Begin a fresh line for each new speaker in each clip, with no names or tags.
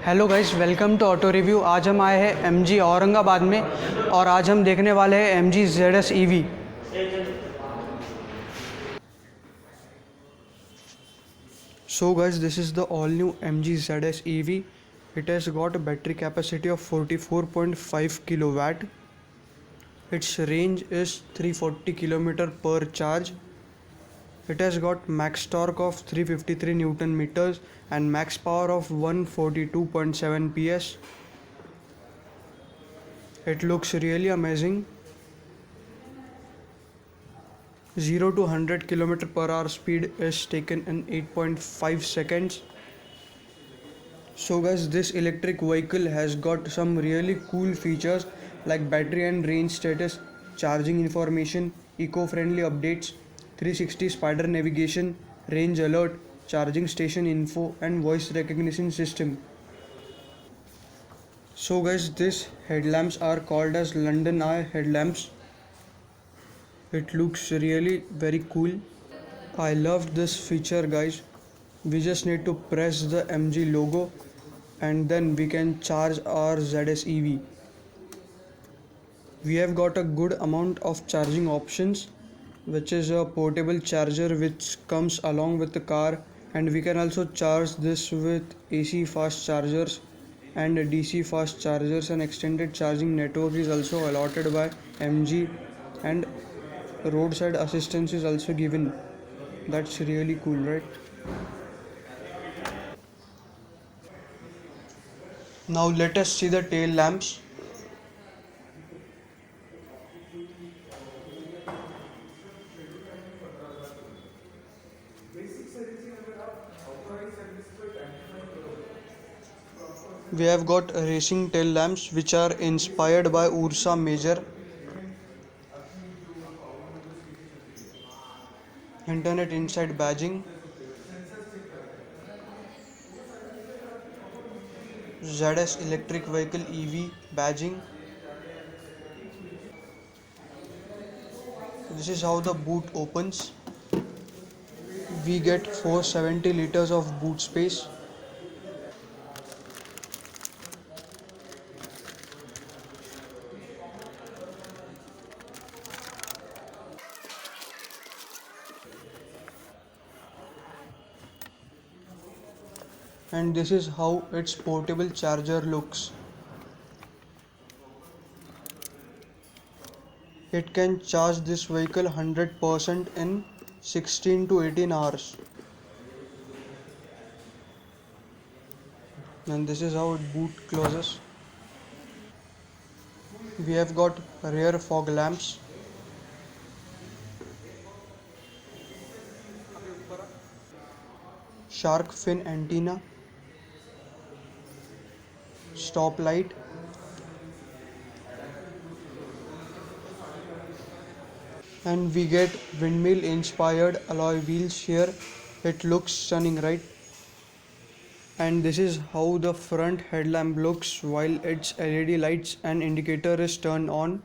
Hello guys, welcome to auto review. आज हम आए हैं MG औरंगाबाद में और आज हम देखने वाले हैं MG ZS EV। So guys, this is the all new MG ZS EV. It has got a battery capacity of 44.5 kilowatt. Its range is 340 kilometer per charge. It has got max torque of 353 Newton meters and max power of 142.7 PS. It looks really amazing. 0 to 100 km per hour speed is taken in 8.5 seconds. So guys, this electric vehicle has got some really cool features like battery and range status, charging information, eco-friendly updates, 360 spider navigation, range alert, charging station info and voice recognition system. So guys, these headlamps are called as London Eye headlamps. It looks really very cool. I love this feature guys. We just need to press the MG logo and then we can charge our ZS EV. We have got a good amount of charging options, which is a portable charger which comes along with the car, and we can also charge this with AC fast chargers and DC fast chargers. An extended charging network is also allotted by MG and roadside assistance is also given. That's really cool, right? Now let us see the tail lamps. We have got racing tail lamps which are inspired by Ursa Major. Internet Inside badging, ZS electric vehicle EV badging. This is how the boot opens. We get 470 liters of boot space. And this is how its portable charger looks. It can charge this vehicle 100% in 16 to 18 hours. And this is how it boot closes. We have got rear fog lamps, shark fin antenna, stop light, and we get windmill inspired alloy wheels here. It looks stunning, right? And this is how the front headlamp looks while its LED lights and indicator is turned on.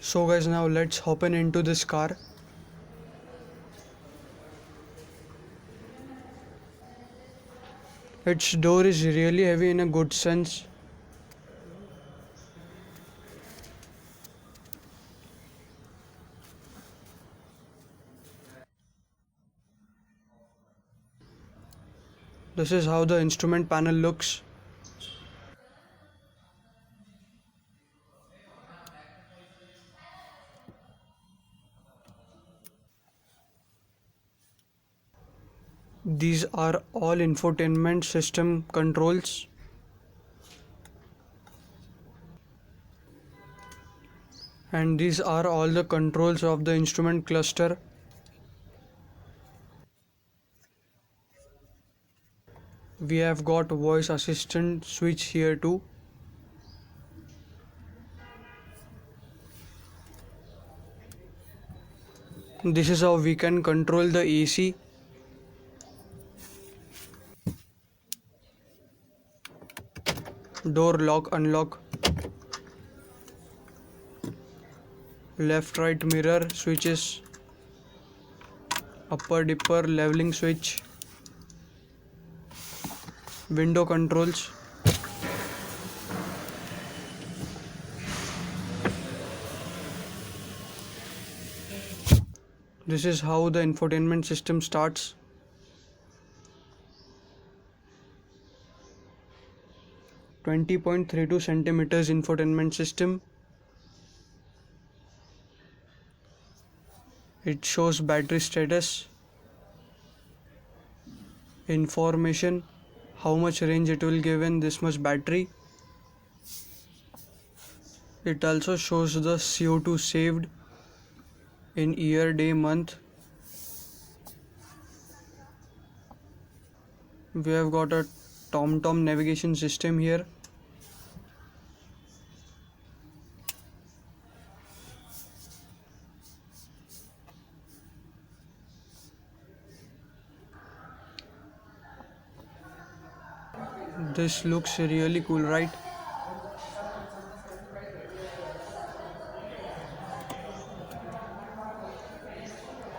So guys, now let's hop into this car. Its door is really heavy in a good sense. This is how the instrument panel looks. These are all infotainment system controls. And these are all the controls of the instrument cluster. We have got voice assistant switch here too. This is how we can control the AC. Door lock unlock. Left right mirror switches. Upper dipper leveling switch. Window controls. This is how the infotainment system starts. (20.32 centimeters) infotainment system. It shows battery status, information, how much range it will give in this much battery. It also shows the CO2 saved in year, day, month. We have got a TomTom navigation system here. This looks really cool, right?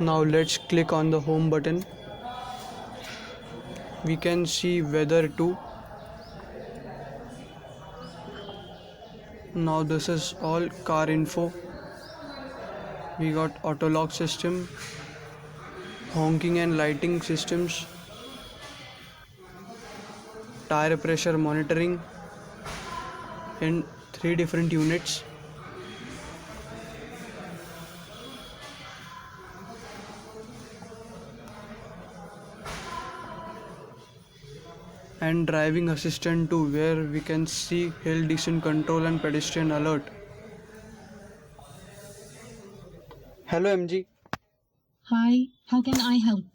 Now let's click on the home button. We can see weather too. Now this is all car info. We got auto lock system, honking and lighting systems, tire pressure monitoring in 3 different units. And driving assistant too, where we can see hill descent control and pedestrian alert. Hello MG.
Hi, how can I help?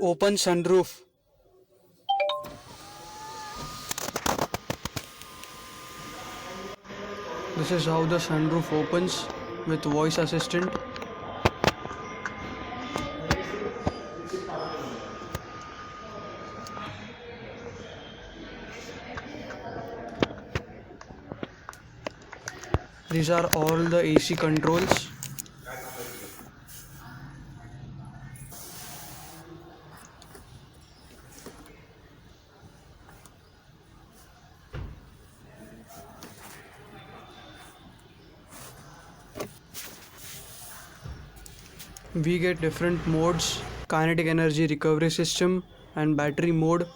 Open sunroof. This is how the sunroof opens with voice assistant. These are all the AC controls. We get different modes: kinetic energy recovery system and battery mode.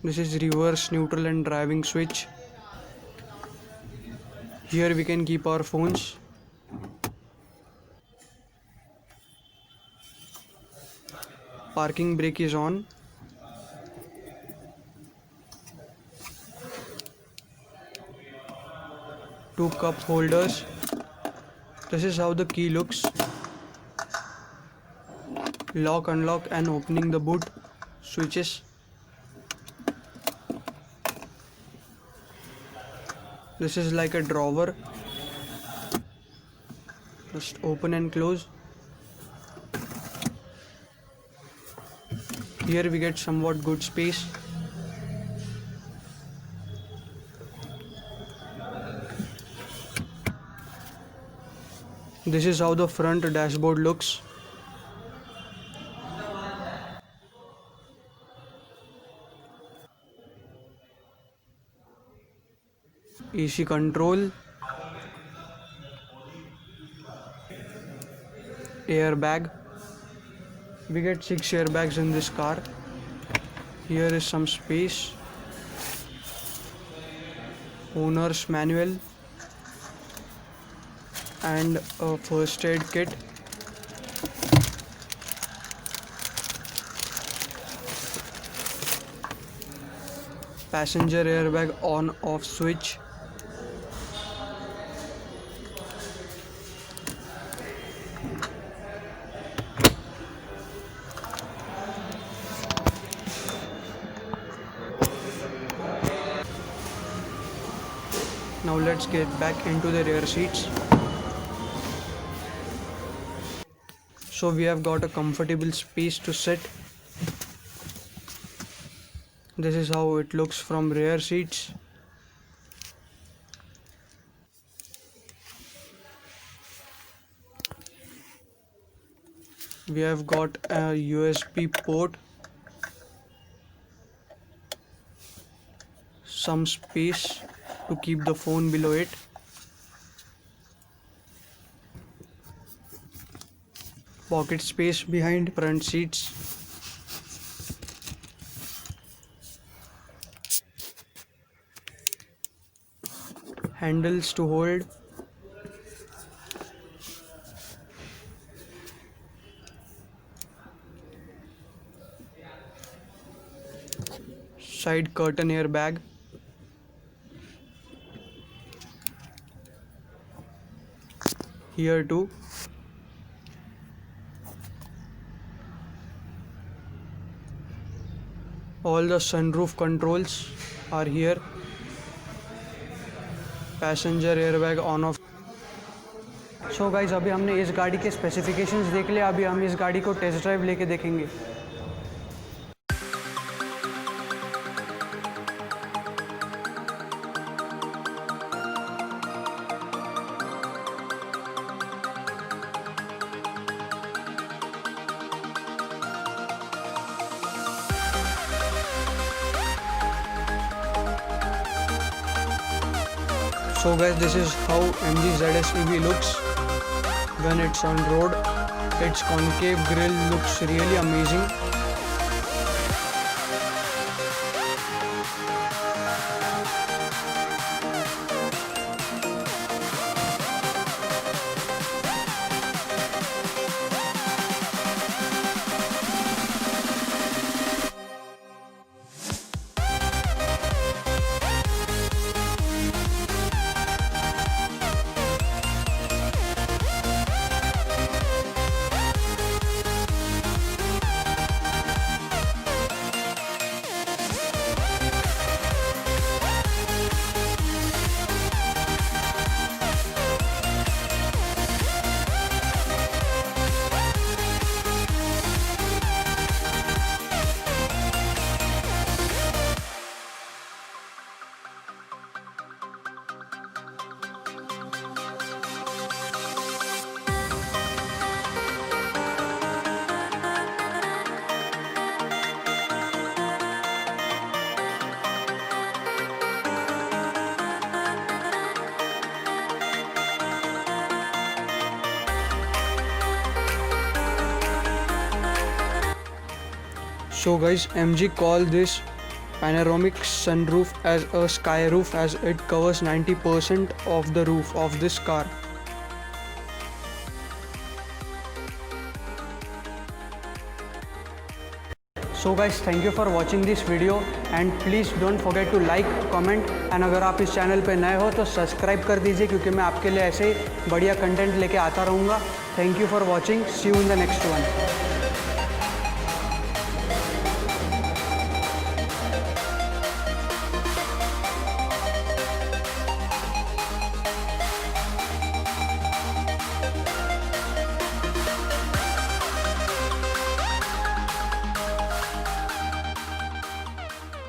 This is reverse, neutral and driving switch. Here we can keep our phones. Parking brake is on. Two cup holders. This is how the key looks. Lock, unlock and opening the boot switches. This is like a drawer. Just open and close. Here we get somewhat good space. This is how the front dashboard looks. AC control, airbag. We get 6 airbags in this car. Here is some space. Owner's manual and a first aid kit. Passenger airbag on off switch. Now let's get back into the rear seats. So we have got a comfortable space to sit. This is how it looks from rear seats. We have got a USB port, some space to keep the phone below it. pocket space behind front seats. Handles to hold. Side curtain airbag. Here too. All the sunroof controls are here. Passenger airbag on off. So guys अभी हमने इस गाड़ी के specifications देख लिए, अभी हम इस गाड़ी को टेस्ट ड्राइव लेके देखेंगे। So guys, this is how MG ZS EV looks when it's on road. Its concave grille looks really amazing. So guys, MG call this panoramic sunroof as a sky roof as it covers 90% of the roof of this car. So guys, thank you for watching this video and please don't forget to like, comment and अगर आप इस channel पे नए हो तो subscribe कर दीजिए क्योंकि मैं आपके लिए ऐसे ही बढ़िया कंटेंट लेके आता रहूँगा. Thank you for watching. See you in the next one.